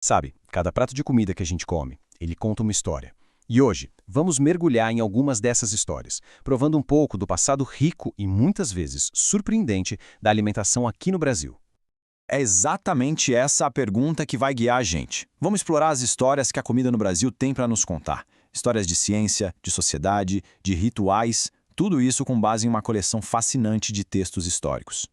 Sabe, cada prato de comida que a gente come, ele conta uma história. E hoje, vamos mergulhar em algumas dessas histórias, provando um pouco do passado rico e muitas vezes surpreendente da alimentação aqui no Brasil. É exatamente essa a pergunta que vai guiar a gente. Vamos explorar as histórias que a comida no Brasil tem para nos contar. Histórias de ciência, de sociedade, de rituais, tudo isso com base em uma coleção fascinante de textos históricos.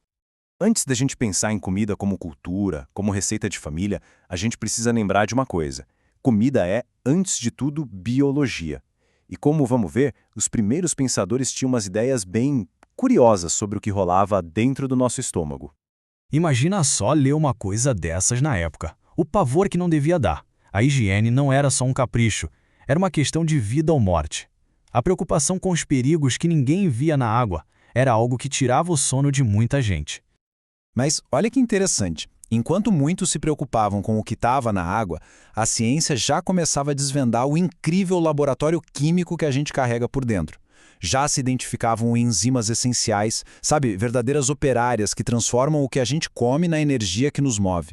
Antes da gente pensar em comida como cultura, como receita de família, a gente precisa lembrar de uma coisa. Comida é, antes de tudo, biologia. E como vamos ver, os primeiros pensadores tinham umas ideias bem curiosas sobre o que rolava dentro do nosso estômago. Imagina só ler uma coisa dessas na época. O pavor que não devia dar. A higiene não era só um capricho, era uma questão de vida ou morte. A preocupação com os perigos que ninguém via na água era algo que tirava o sono de muita gente. Mas olha que interessante. Enquanto muitos se preocupavam com o que estava na água, a ciência já começava a desvendar o incrível laboratório químico que a gente carrega por dentro. Já se identificavam enzimas essenciais, sabe, verdadeiras operárias que transformam o que a gente come na energia que nos move.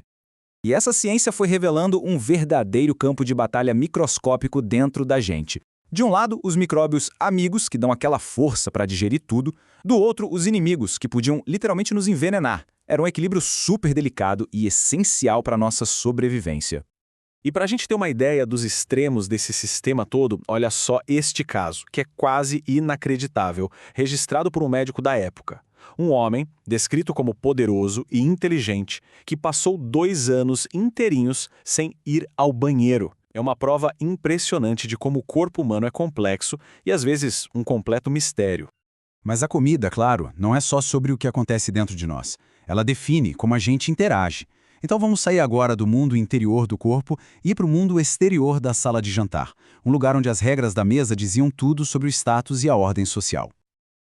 E essa ciência foi revelando um verdadeiro campo de batalha microscópico dentro da gente. De um lado, os micróbios amigos, que dão aquela força para digerir tudo. Do outro, os inimigos, que podiam literalmente nos envenenar. Era um equilíbrio super delicado e essencial para a nossa sobrevivência. E para a gente ter uma ideia dos extremos desse sistema todo, olha só este caso, que é quase inacreditável, registrado por um médico da época. Um homem, descrito como poderoso e inteligente, que passou 2 anos inteirinhos sem ir ao banheiro. É uma prova impressionante de como o corpo humano é complexo e, às vezes, um completo mistério. Mas a comida, claro, não é só sobre o que acontece dentro de nós. Ela define como a gente interage. Então vamos sair agora do mundo interior do corpo e ir para o mundo exterior da sala de jantar, um lugar onde as regras da mesa diziam tudo sobre o status e a ordem social.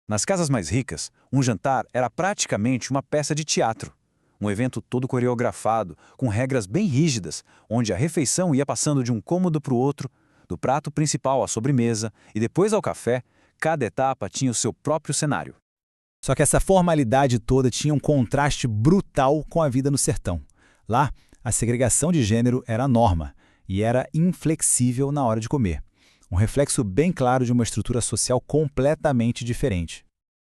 Nas casas mais ricas, um jantar era praticamente uma peça de teatro. Um evento todo coreografado, com regras bem rígidas, onde a refeição ia passando de um cômodo para o outro, do prato principal à sobremesa e depois ao café. Cada etapa tinha o seu próprio cenário. Só que essa formalidade toda tinha um contraste brutal com a vida no sertão. Lá, a segregação de gênero era a norma e era inflexível na hora de comer. Um reflexo bem claro de uma estrutura social completamente diferente.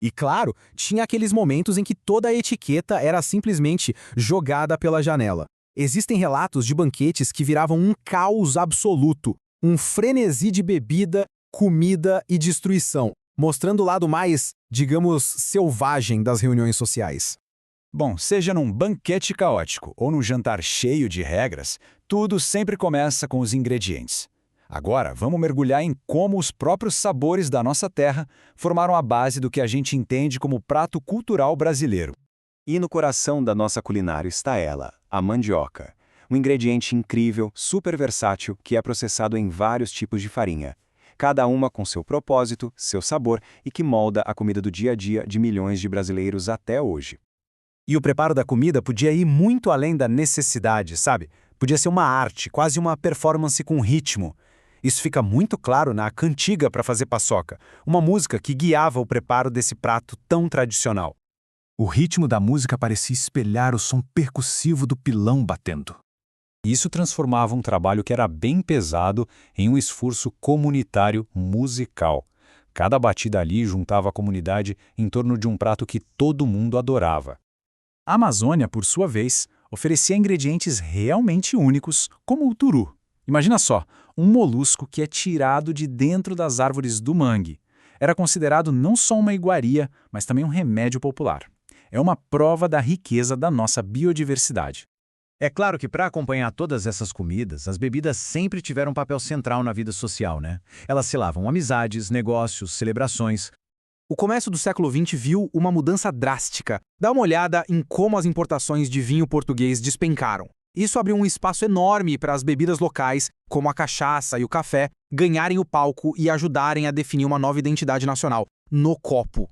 E claro, tinha aqueles momentos em que toda a etiqueta era simplesmente jogada pela janela. Existem relatos de banquetes que viravam um caos absoluto, um frenesi de bebida, comida e destruição, mostrando o lado mais, digamos, selvagem das reuniões sociais. Bom, seja num banquete caótico ou num jantar cheio de regras, tudo sempre começa com os ingredientes. Agora, vamos mergulhar em como os próprios sabores da nossa terra formaram a base do que a gente entende como prato cultural brasileiro. E no coração da nossa culinária está ela, a mandioca. Um ingrediente incrível, super versátil, que é processado em vários tipos de farinha. Cada uma com seu propósito, seu sabor e que molda a comida do dia a dia de milhões de brasileiros até hoje. E o preparo da comida podia ir muito além da necessidade, sabe? Podia ser uma arte, quase uma performance com ritmo. Isso fica muito claro na Cantiga para fazer paçoca, uma música que guiava o preparo desse prato tão tradicional. O ritmo da música parecia espelhar o som percussivo do pilão batendo. Isso transformava um trabalho que era bem pesado em um esforço comunitário musical. Cada batida ali juntava a comunidade em torno de um prato que todo mundo adorava. A Amazônia, por sua vez, oferecia ingredientes realmente únicos, como o turu. Imagina só, um molusco que é tirado de dentro das árvores do mangue. Era considerado não só uma iguaria, mas também um remédio popular. É uma prova da riqueza da nossa biodiversidade. É claro que para acompanhar todas essas comidas, as bebidas sempre tiveram um papel central na vida social, né? Elas selavam amizades, negócios, celebrações. O começo do século XX viu uma mudança drástica. Dá uma olhada em como as importações de vinho português despencaram. Isso abriu um espaço enorme para as bebidas locais, como a cachaça e o café, ganharem o palco e ajudarem a definir uma nova identidade nacional, no copo.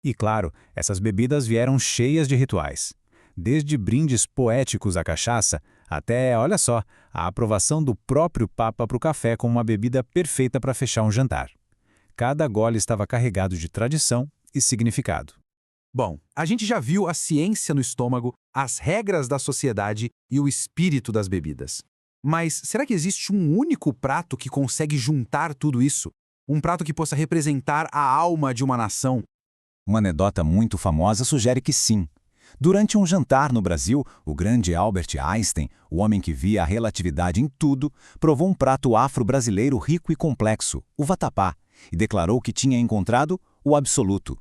E claro, essas bebidas vieram cheias de rituais. Desde brindes poéticos à cachaça, até, olha só, a aprovação do próprio Papa para o café como uma bebida perfeita para fechar um jantar. Cada gole estava carregado de tradição e significado. Bom, a gente já viu a ciência no estômago, as regras da sociedade e o espírito das bebidas. Mas será que existe um único prato que consegue juntar tudo isso? Um prato que possa representar a alma de uma nação? Uma anedota muito famosa sugere que sim. Durante um jantar no Brasil, o grande Albert Einstein, o homem que via a relatividade em tudo, provou um prato afro-brasileiro rico e complexo, o vatapá, e declarou que tinha encontrado o absoluto.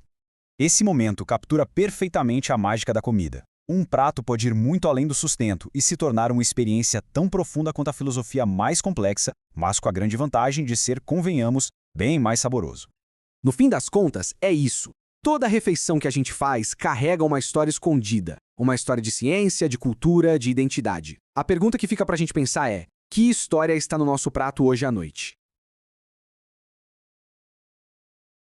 Esse momento captura perfeitamente a mágica da comida. Um prato pode ir muito além do sustento e se tornar uma experiência tão profunda quanto a filosofia mais complexa, mas com a grande vantagem de ser, convenhamos, bem mais saboroso. No fim das contas, é isso. Toda refeição que a gente faz carrega uma história escondida. Uma história de ciência, de cultura, de identidade. A pergunta que fica pra gente pensar é: que história está no nosso prato hoje à noite?